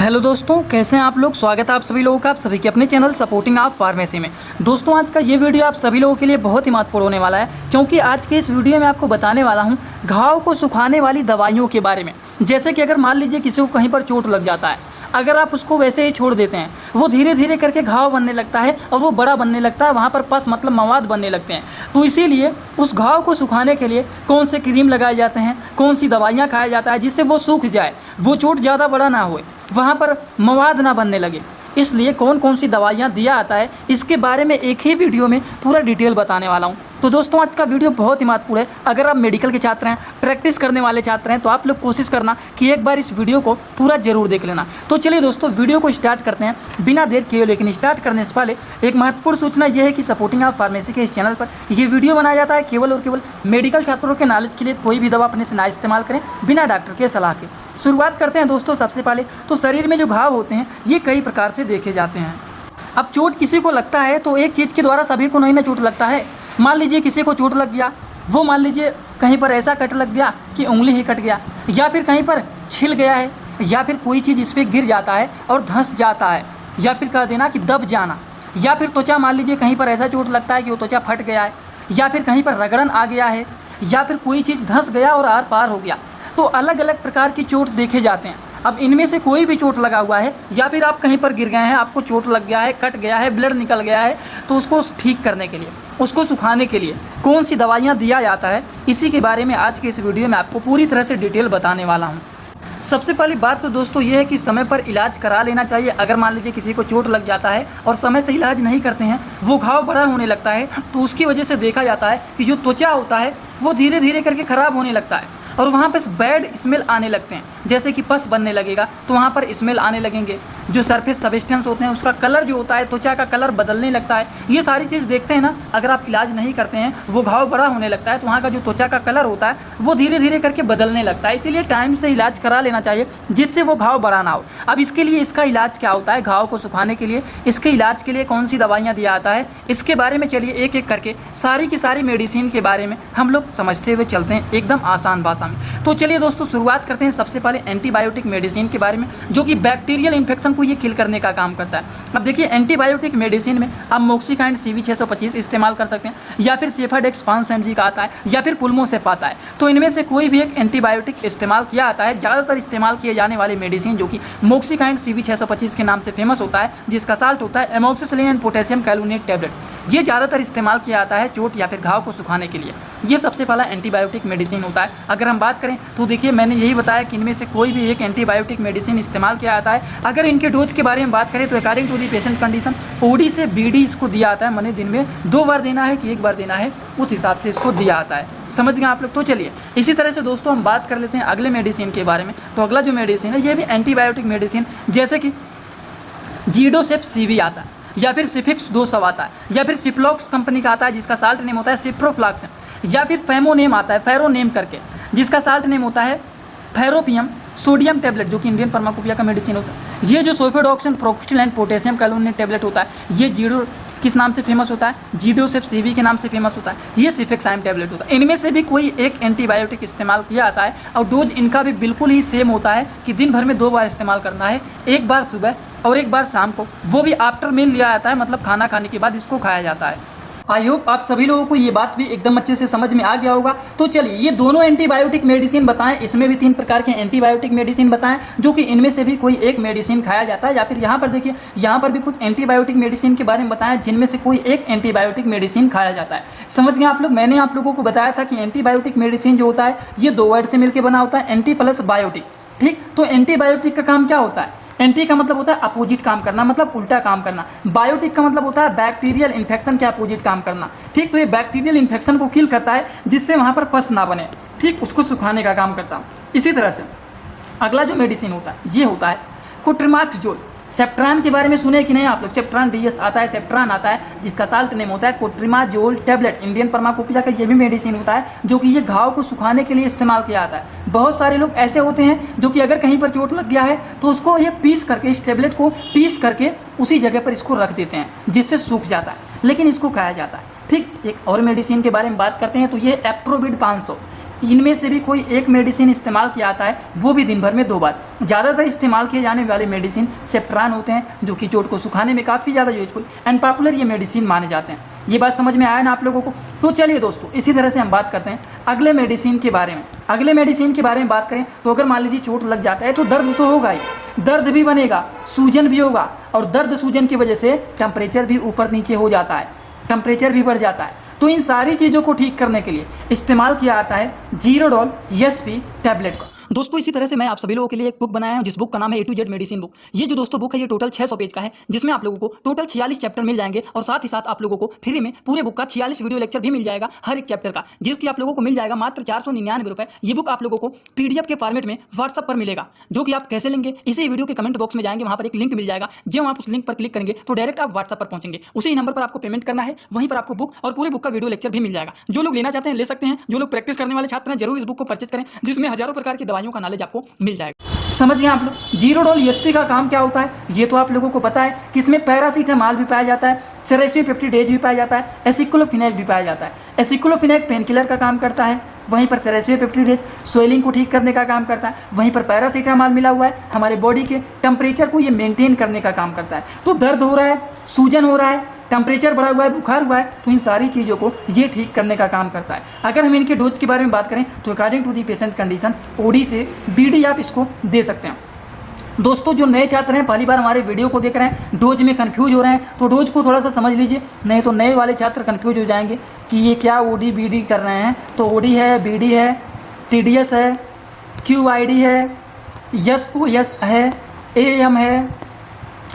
Hello दोस्तों, कैसे हैं आप लोग। स्वागत है आप सभी लोगों का आप सभी के अपने चैनल सपोर्टिंग आप फार्मेसी में। दोस्तों, आज का ये वीडियो आप सभी लोगों के लिए बहुत ही महत्वपूर्ण होने वाला है, क्योंकि आज के इस वीडियो में आपको बताने वाला हूँ घाव को सुखाने वाली दवाइयों के बारे में। जैसे कि अगर मान लीजिए किसी को कहीं पर चोट लग जाता है, अगर आप उसको वैसे ही छोड़ देते हैं, वो धीरे धीरे करके घाव बनने लगता है और वो बड़ा बनने लगता है, वहाँ पर पस मतलब मवाद बनने लगते हैं। तो इसीलिए उस घाव को सुखाने के लिए कौन से क्रीम लगाए जाते हैं, कौन सी दवाइयाँ खाया जाता है जिससे वो सूख जाए, वो चोट ज़्यादा बड़ा ना होए, वहाँ पर मवाद ना बनने लगे। इसलिए कौन कौन सी दवाइयाँ दिया आता है, इसके बारे में एक ही वीडियो में पूरा डिटेल बताने वाला हूँ। तो दोस्तों, आज का वीडियो बहुत ही महत्वपूर्ण है। अगर आप मेडिकल के छात्र हैं, प्रैक्टिस करने वाले छात्र हैं, तो आप लोग कोशिश करना कि एक बार इस वीडियो को पूरा जरूर देख लेना। तो चलिए दोस्तों, वीडियो को स्टार्ट करते हैं बिना देर किए। लेकिन स्टार्ट करने से पहले एक महत्वपूर्ण सूचना यह है कि सपोर्टिंग आप फार्मेसी के इस चैनल पर ये वीडियो बनाया जाता है केवल और केवल मेडिकल छात्रों के नॉलेज के लिए। कोई भी दवा अपने से ना इस्तेमाल करें बिना डॉक्टर के सलाह के। शुरुआत करते हैं दोस्तों। सबसे पहले तो शरीर में जो घाव होते हैं ये कई प्रकार से देखे जाते हैं। अब चोट किसी को लगता है तो एक चीज़ के द्वारा सभी को नहीं ना चोट लगता है। मान लीजिए किसी को चोट लग गया, वो मान लीजिए कहीं पर ऐसा कट लग गया कि उंगली ही कट गया, या फिर कहीं पर छिल गया है, या फिर कोई चीज़ इस पर गिर जाता है और धंस जाता है, या फिर कह देना कि दब जाना, या फिर त्वचा, मान लीजिए कहीं पर ऐसा चोट लगता है कि वो त्वचा फट गया है, या फिर कहीं पर रगड़न आ गया है, या फिर कोई चीज़ धंस गया और आर पार हो गया। तो अलग अलग प्रकार की चोट देखे जाते हैं। अब इनमें से कोई भी चोट लगा हुआ है, या फिर आप कहीं पर गिर गए हैं, आपको चोट लग गया है, कट गया है, ब्लड निकल गया है, तो उसको ठीक करने के लिए, उसको सुखाने के लिए कौन सी दवाइयाँ दिया जाता है, इसी के बारे में आज के इस वीडियो में आपको पूरी तरह से डिटेल बताने वाला हूँ। सबसे पहली बात तो दोस्तों ये है कि समय पर इलाज करा लेना चाहिए। अगर मान लीजिए किसी को चोट लग जाता है और समय से इलाज नहीं करते हैं, वो घाव बड़ा होने लगता है, तो उसकी वजह से देखा जाता है कि जो त्वचा होता है वो धीरे धीरे करके ख़राब होने लगता है और वहाँ पर बैड स्मेल आने लगते हैं। जैसे कि पस बनने लगेगा तो वहाँ पर स्मेल आने लगेंगे। जो सरफेस सब्सटेंस होते हैं उसका कलर जो होता है, त्वचा का कलर बदलने लगता है। ये सारी चीज़ देखते हैं ना। अगर आप इलाज नहीं करते हैं, वो घाव बड़ा होने लगता है तो वहाँ का जो त्वचा का कलर होता है वो धीरे धीरे करके बदलने लगता है। इसीलिए टाइम से इलाज करा लेना चाहिए जिससे वो घाव बड़ा ना हो। अब इसके लिए इसका इलाज क्या होता है, घाव को सुखाने के लिए इसके इलाज के लिए कौन सी दवाइयाँ दिया जाता है, इसके बारे में चलिए एक एक करके सारी की सारी मेडिसिन के बारे में हम लोग समझते हुए चलते हैं एकदम आसान भाषा में। तो चलिए दोस्तों, शुरुआत करते हैं सबसे पहले एंटीबायोटिक मेडिसिन के बारे में, जो कि बैक्टीरियल इन्फेक्शन को ये किल करने का काम करता है। अब देखिए, एंटीबायोटिक मेडिसिन में आप मोक्सिकाइंड CV625 इस्तेमाल कर सकते हैं, या फिर सेफाडेक्स 500 mg का आता है, या फिर पुल्मोसेप आता है। तो इनमें से कोई भी एक एंटीबायोटिक इस्तेमाल किया आता है। ज़्यादातर इस्तेमाल किए जाने वाली मेडिसिन जो कि मोक्सिकाइंड CV625 के नाम से फेमस होता है, जिसका साल्ट होता है एमोक्सिसिलिन एंड पोटेशियम कैलुनेट टैबलेट, ये ज़्यादातर इस्तेमाल किया जाता है चोट या फिर घाव को सुखाने के लिए। ये सबसे पहला एंटीबायोटिक मेडिसिन होता है। अगर हम बात करें तो देखिए, मैंने यही बताया कि इनमें से कोई भी एक एंटीबायोटिक मेडिसिन इस्तेमाल किया जाता है। अगर इनके डोज के बारे में बात करें तो according to the patient condition OD से BD इसको दिया जाता है। मैंने दिन में 2 बार देना है कि 1 बार देना है, उस हिसाब से इसको दिया जाता है। समझ गए आप लोग। तो चलिए इसी तरह से दोस्तों हम बात कर लेते हैं अगले मेडिसिन के बारे में। तो अगला जो मेडिसिन है ये भी एंटीबायोटिक मेडिसिन, जैसे कि जीडोसेप CV आता है, या फिर सिफिक्स 200 आता है, या फिर सिप्लॉक्स कंपनी का आता है जिसका साल्ट नेम होता है सिप्रोफ्लॉक्सिन, या फिर फेमोनेम आता है फेरोनेम करके, जिसका साल्ट नेम होता है फेरोपियम सोडियम टैबलेट, जो कि इंडियन फार्माकोपिया का मेडिसिन होता है। ये जो सोफेडॉक्सिन प्रोक्सिल एंड पोटेशियम कैलुनेट टैबलेट होता है, ये जीडो किस नाम से फेमस होता है, जीडोसेप CV के नाम से फेमस होता है। ये सिफिक्साइम टैबलेट होता है। इनमें से भी कोई एक एंटीबायोटिक इस्तेमाल किया जाता है और डोज इनका भी बिल्कुल ही सेम होता है कि दिन भर में 2 बार इस्तेमाल करना है, 1 बार सुबह और 1 बार शाम को, वो भी आफ्टर मील लिया जाता है, मतलब खाना खाने के बाद इसको खाया जाता है। आई होप आप सभी लोगों को ये बात भी एकदम अच्छे से समझ में आ गया होगा। तो चलिए ये दोनों एंटीबायोटिक मेडिसिन बताएं, इसमें भी 3 प्रकार के एंटीबायोटिक मेडिसिन बताएं, जो कि इनमें से भी कोई एक मेडिसिन खाया जाता है। या फिर यहाँ पर देखिए, यहाँ पर भी कुछ एंटीबायोटिक मेडिसिन के बारे में बताएं जिनमें से कोई एक एंटीबायोटिक मेडिसिन खाया जाता है। समझ गए आप लोग। मैंने आप लोगों को बताया था कि एंटीबायोटिक मेडिसिन जो होता है ये 2 वर्ड से मिलकर बना होता है, एंटी प्लस बायोटिक। ठीक, तो एंटीबायोटिक का काम क्या होता है? एंटी का मतलब होता है अपोजिट काम करना, मतलब उल्टा काम करना। बायोटिक का मतलब होता है बैक्टीरियल इन्फेक्शन के अपोजिट काम करना। ठीक, तो ये बैक्टीरियल इन्फेक्शन को किल करता है जिससे वहाँ पर पस ना बने। ठीक, उसको सुखाने का काम करता है। इसी तरह से अगला जो मेडिसिन होता है ये होता है कोट्रिमाक्सजोल। सेप्ट्रान के बारे में सुने कि नहीं आप लोग? सेप्ट्रान DS आता है, सेप्ट्रान आता है, जिसका साल्ट नेम होता है कोट्रिमाजोल टैबलेट। इंडियन फार्माकोपिया का ये भी मेडिसिन होता है, जो कि ये घाव को सुखाने के लिए इस्तेमाल किया जाता है। बहुत सारे लोग ऐसे होते हैं जो कि अगर कहीं पर चोट लग गया है तो उसको ये पीस करके, इस टैबलेट को पीस करके उसी जगह पर इसको रख देते हैं जिससे सूख जाता है, लेकिन इसको खाया जाता है। ठीक, एक और मेडिसिन के बारे में बात करते हैं तो ये एप्रोविड 500। इनमें से भी कोई एक मेडिसिन इस्तेमाल किया जाता है, वो भी दिन भर में 2 बार। ज़्यादातर इस्तेमाल किए जाने वाले मेडिसिन सेफ्ट्रान होते हैं, जो कि चोट को सुखाने में काफ़ी ज़्यादा यूजफुल एंड पॉपुलर ये मेडिसिन माने जाते हैं। ये बात समझ में आया ना आप लोगों को? तो चलिए दोस्तों, इसी तरह से हम बात करते हैं अगले मेडिसिन के बारे में। अगले मेडिसिन के बारे में बात करें तो अगर मान लीजिए चोट लग जाता है तो दर्द तो होगा ही, दर्द भी बनेगा, सूजन भी होगा, और दर्द सूजन की वजह से टेम्परेचर भी ऊपर नीचे हो जाता है, टेम्परेचर भी बढ़ जाता है। तो इन सारी चीज़ों को ठीक करने के लिए इस्तेमाल किया जाता है जीरोडॉल एसपी टैबलेट का। दोस्तों इसी तरह से मैं आप सभी लोगों के लिए एक बुक बनाया हूं, जिस बुक का नाम है A to Z medicine book. ये जो दोस्तों बुक है ये टोटल 600 पेज का है, जिसमें आप लोगों को टोटल 46 चैप्टर मिल जाएंगे, और साथ ही साथ आप लोगों को फ्री में पूरे बुक का 46 वीडियो लेक्चर भी मिल जाएगा हर एक चैप्टर का, जिसकी आप लोगों को मिल जाएगा मात्र 499 रुपये। ये बुक आप लोगों को PDF के फॉर्मेट में व्हाट्सअप पर मिलेगा, जो कि आप कैसे लेंगे, इसी वीडियो के कमेंट बॉक्स में जाएंगे, वहाँ पर एक लिंक मिल जाएगा। जब आप उस लिंक पर क्लिक करेंगे तो डायरेक्ट आप व्हाट्सअप पर पहुंचेंगे, उसी नंबर पर आपको पेमेंट करना है, वहीं पर आपको बुक और पूरे बुक का वीडियो लेक्चर भी मिल जाएगा। जो लोग लेना चाहते हैं ले सकते हैं, जो लोग प्रैक्टिस करने वाले छात्र हैं जरूर इस बुक को परचेज करें, जिसमें हजारों प्रकार की दवाइयों का नॉलेज आपको मिल जाएगा। समझ गए आप लोग? जीरोडॉल एसपी का काम क्या होता है ये तो आप लोगों को पता है कि इसमें पैरासीटामॉल भी पाया जाता है, सेरेसियोपेप्टिडेज भी पाया जाता है, एसिक्लोफिनेक भी पाया जाता है। एसिक्लोफिनेक पेन किलर का काम करता है, वहीं पर सेरेसियोपेप्टिडेज स्वेलिंग को ठीक करने का काम करता है, वहीं पर पैरासीटामॉल मिला हुआ है हमारे बॉडी के टेम्परेचर को ये मेंटेन करने का काम करता है। तो दर्द हो रहा है, सूजन हो रहा है, टेम्परेचर बढ़ा हुआ है, बुखार हुआ है, तो इन सारी चीज़ों को ये ठीक करने का काम करता है। अगर हम इनके डोज के बारे में बात करें तो according to the patient condition OD से BD आप इसको दे सकते हैं। दोस्तों जो नए छात्र हैं, पहली बार हमारे वीडियो को देख रहे हैं, डोज में कंफ्यूज हो रहे हैं, तो डोज को थोड़ा सा समझ लीजिए, नहीं तो नए वाले छात्र कंफ्यूज हो जाएंगे कि ये क्या OD BD कर रहे हैं। तो OD है, BD है, TDS है, QID है, SOS है, AM है,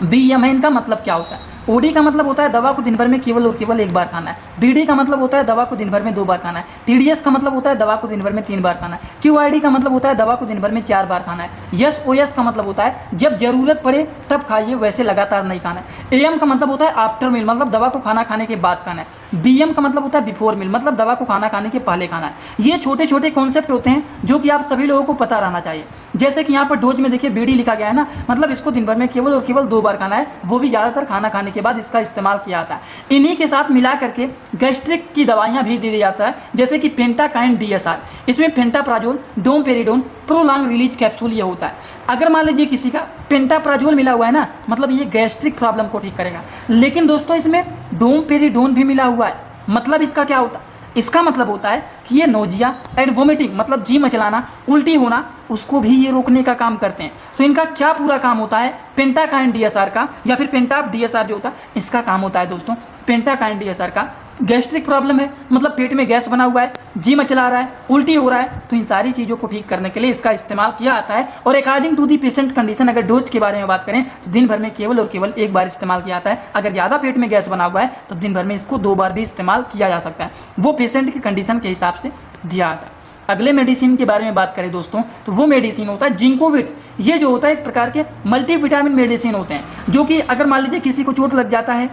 BM है। इनका मतलब क्या होता है? OD का मतलब होता है दवा को दिन भर में केवल और केवल 1 बार खाना है। BD का मतलब होता है दवा को दिन भर में 2 बार खाना है। TDS का मतलब होता है दवा को दिन भर में 3 बार खाना है। QID का मतलब होता है दवा को दिन भर में 4 बार खाना है। SOS का मतलब होता है जब जरूरत पड़े तब खाइए, वैसे लगातार नहीं खाना है। AM का मतलब होता है आफ्टर मील, मतलब दवा को खाना खाने के बाद खाना है। BM का मतलब होता है बिफोर मील, मतलब दवा को खाना खाने के पहले खाना है। ये छोटे छोटे कॉन्सेप्ट होते हैं जो कि आप सभी लोगों को पता रहना चाहिए। जैसे कि यहाँ पर डोज में देखिए BD लिखा गया है ना, मतलब इसको दिन भर में केवल और केवल 2 बार खाना है, वो भी ज़्यादातर खाना खाने के बाद इसका इस्तेमाल किया जाता है। इन्हीं के साथ मिला करके गैस्ट्रिक की दवाइयाँ भी दी जाता है, जैसे कि पेंटाकाइन DSR। इसमें pantoprazole, domperidone, prolong release capsule ये होता है। अगर मान लीजिए किसी का पेंटाप्राजोल मिला हुआ है ना, मतलब ये गैस्ट्रिक प्रॉब्लम को ठीक करेगा। लेकिन दोस्तों इसमें डोमपेरिडोन भी मिला हुआ है, मतलब इसका क्या होता है? इसका मतलब होता है कि ये नोजिया एंड वोमिटिंग, मतलब जी मचलाना, उल्टी होना, उसको भी ये रोकने का काम करते हैं। तो इनका क्या पूरा काम होता है? पेंटाकाइन DSR का या फिर पेंटाप DSR जो होता है, इसका काम होता है दोस्तों। पेंटाकाइन DSR का गैस्ट्रिक प्रॉब्लम है, मतलब पेट में गैस बना हुआ है, जी मचला रहा है, उल्टी हो रहा है, तो इन सारी चीज़ों को ठीक करने के लिए इसका इस्तेमाल किया जाता है। और according to the patient condition, अगर डोज के बारे में बात करें तो दिन भर में केवल और केवल 1 बार इस्तेमाल किया जाता है। अगर ज़्यादा पेट में गैस बना हुआ है तो दिन भर में इसको 2 बार भी इस्तेमाल किया जा सकता है, वो पेशेंट की कंडीशन के हिसाब से दिया जाता है। अगले मेडिसिन के बारे में बात करें दोस्तों, तो वो मेडिसिन होता है जिंकोविट। ये जो होता है एक प्रकार के मल्टीविटामिन मेडिसिन होते हैं, जो कि अगर मान लीजिए किसी को चोट लग जाता है,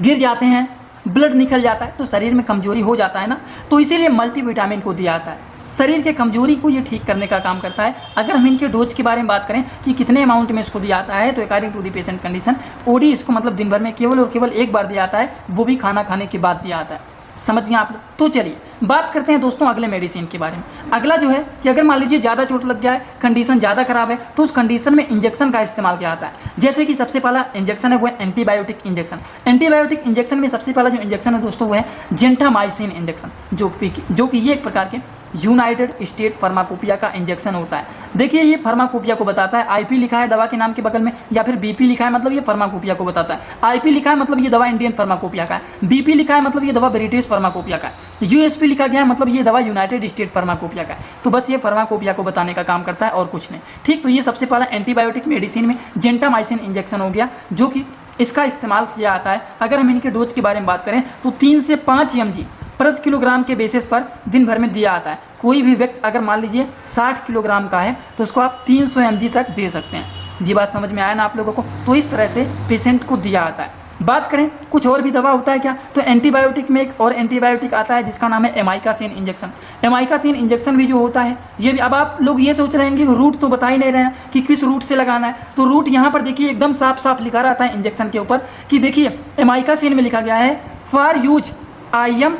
गिर जाते हैं, ब्लड निकल जाता है, तो शरीर में कमजोरी हो जाता है ना, तो इसीलिए मल्टीविटामिन को दिया जाता है। शरीर के कमजोरी को ये ठीक करने का काम करता है। अगर हम इनके डोज के बारे में बात करें कि कितने अमाउंट में इसको दिया जाता है, तो according to the patient condition OD इसको मतलब दिन भर में केवल और केवल 1 बार दिया जाता है, वो भी खाना खाने के बाद दिया जाता है। समझ गए आप लोग? तो चलिए बात करते हैं दोस्तों अगले मेडिसिन के बारे में। अगला जो है कि अगर मान लीजिए ज़्यादा चोट लग जाए, कंडीशन ज़्यादा खराब है, तो उस कंडीशन में इंजेक्शन का इस्तेमाल किया जाता है। जैसे कि सबसे पहला इंजेक्शन है वो है एंटीबायोटिक इंजेक्शन। एंटीबायोटिक इंजेक्शन में सबसे पहला जो इंजेक्शन है दोस्तों वो है जेंटामाइसिन इंजेक्शन, जो कि ये एक प्रकार के यूनाइटेड स्टेट फार्माकोपिया का इंजेक्शन होता है। देखिए ये फार्माकोपिया को बताता है, IP लिखा है दवा के नाम के बगल में, या फिर BP लिखा है, मतलब ये फार्माकोपिया को बताता है। IP लिखा है मतलब ये दवा इंडियन फार्माकोपिया का है, BP लिखा है मतलब ये दवा ब्रिटिश फार्माकोपिया का है, USP लिखा गया है मतलब ये दवा यूनाइटेड स्टेट फार्माकोपिया का है। तो बस ये फार्माकोपिया को बताने का काम करता है और कुछ नहीं, ठीक। तो ये सबसे पहला एंटीबायोटिक मेडिसिन में जेंटामाइसिन इंजेक्शन हो गया, जो कि इसका इस्तेमाल किया जाता है। अगर हम इनके डोज के बारे में बात करें तो 3 से 5 mg प्रति किलोग्राम के बेसिस पर दिन भर में दिया जाता है। कोई भी व्यक्ति अगर मान लीजिए 60 किलोग्राम का है तो उसको आप 300 mg तक दे सकते हैं। जी बात समझ में आया ना आप लोगों को? तो इस तरह से पेशेंट को दिया जाता है। बात करें कुछ और भी दवा होता है क्या, तो एंटीबायोटिक में एक और एंटीबायोटिक आता है जिसका नाम है एमाइकासिन इंजेक्शन। एमाइकासिन इंजेक्शन भी जो होता है ये भी, अब आप लोग ये सोच रहे हैं कि रूट तो बता ही नहीं रहे हैं कि किस रूट से लगाना है, तो रूट यहाँ पर देखिए एकदम साफ साफ लिखा रहता है इंजेक्शन के ऊपर कि देखिए एमाइकासिन में लिखा गया है फॉर यूज IMORI,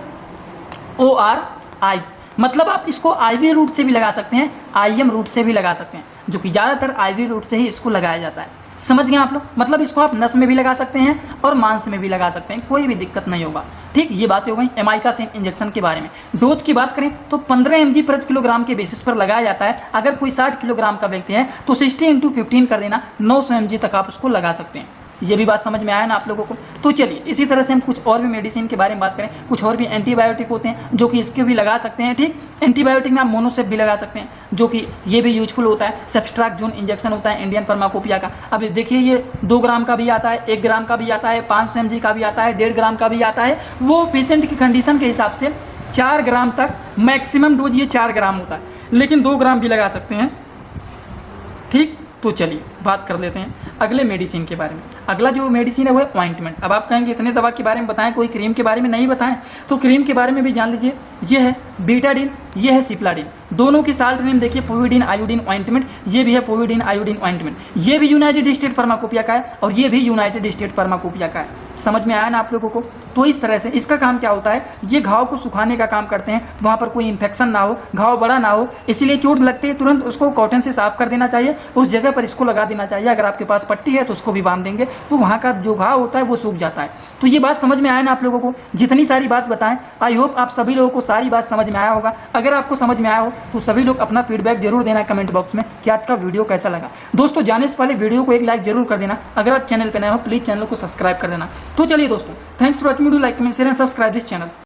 मतलब आप इसको IV रूट से भी लगा सकते हैं, IM रूट से भी लगा सकते हैं, जो कि ज़्यादातर IV रूट से ही इसको लगाया जाता है। समझ गए आप लोग? मतलब इसको आप नस में भी लगा सकते हैं और मांस में भी लगा सकते हैं, कोई भी दिक्कत नहीं होगा। ठीक, ये बातें हो गई एमाइकासिन इंजेक्शन के बारे में। डोज की बात करें तो 15 mg प्रति किलोग्राम के बेसिस पर लगाया जाता है। अगर कोई 60 किलोग्राम का व्यक्ति है तो 60 × 15 कर देना, 900 mg तक आप उसको लगा सकते हैं। ये भी बात समझ में आया ना आप लोगों को? तो चलिए इसी तरह से हम कुछ और भी मेडिसिन के बारे में बात करें। कुछ और भी एंटीबायोटिक होते हैं जो कि इसके भी लगा सकते हैं। ठीक, एंटीबायोटिक में आप मोनोसेप भी लगा सकते हैं, जो कि ये भी यूजफुल होता है। सेफ्ट्राक्जोन इंजेक्शन होता है इंडियन फार्माकोपिया का। अब देखिए ये 2 ग्राम का भी आता है, 1 ग्राम का भी आता है, 500 mg का भी आता है, 1.5 ग्राम का भी आता है। वो पेशेंट की कंडीशन के हिसाब से 4 ग्राम तक मैक्सिमम डोज ये 4 ग्राम होता है, लेकिन 2 ग्राम भी लगा सकते हैं। ठीक, तो चलिए बात कर लेते हैं अगले मेडिसिन के बारे में। अगला जो मेडिसिन है वो है ऑइंटमेंट। अब आप कहेंगे इतने दवा के बारे में बताएं, कोई क्रीम के बारे में नहीं बताएं, तो क्रीम के बारे में भी जान लीजिए। ये है बीटाडिन, ये है सिप्लाडिन। दोनों की साल्ट नेम देखिए, पोविडीन आयोडीन ऑइंटमेंट। ये भी है पोविडीन आयोडीन ऑइंटमेंट। ये भी यूनाइटेड स्टेट फार्माकोपिया का है और ये भी यूनाइटेड स्टेट फार्माकोपिया का है। समझ में आया ना आप लोगों को? तो इस तरह से इसका काम क्या होता है, ये घाव को सुखाने का काम करते हैं, वहाँ पर कोई इन्फेक्शन ना हो, घाव बड़ा ना हो, इसलिए चोट लगते ही तुरंत उसको कॉटन से साफ कर देना चाहिए, उस जगह पर इसको लगा देना चाहिए। अगर आपके पास पट्टी है तो उसको भी बांध देंगे, तो वहाँ का जो घाव होता है वो सूख जाता है। तो ये बात समझ में आया ना आप लोगों को? जितनी सारी बात बताएं, आई होप आप सभी लोगों को सारी बात समझ में आया होगा। अगर आपको समझ में आया हो तो सभी लोग अपना फीडबैक जरूर देना कमेंट बॉक्स में कि आज का वीडियो कैसा लगा। दोस्तों जाने से पहले वीडियो को एक लाइक जरूर कर देना। अगर आप चैनल पर नए हो प्लीज़ चैनल को सब्सक्राइब कर देना। तो चलिए दोस्तों, thanks for watching video, like comment share and subscribe this channel.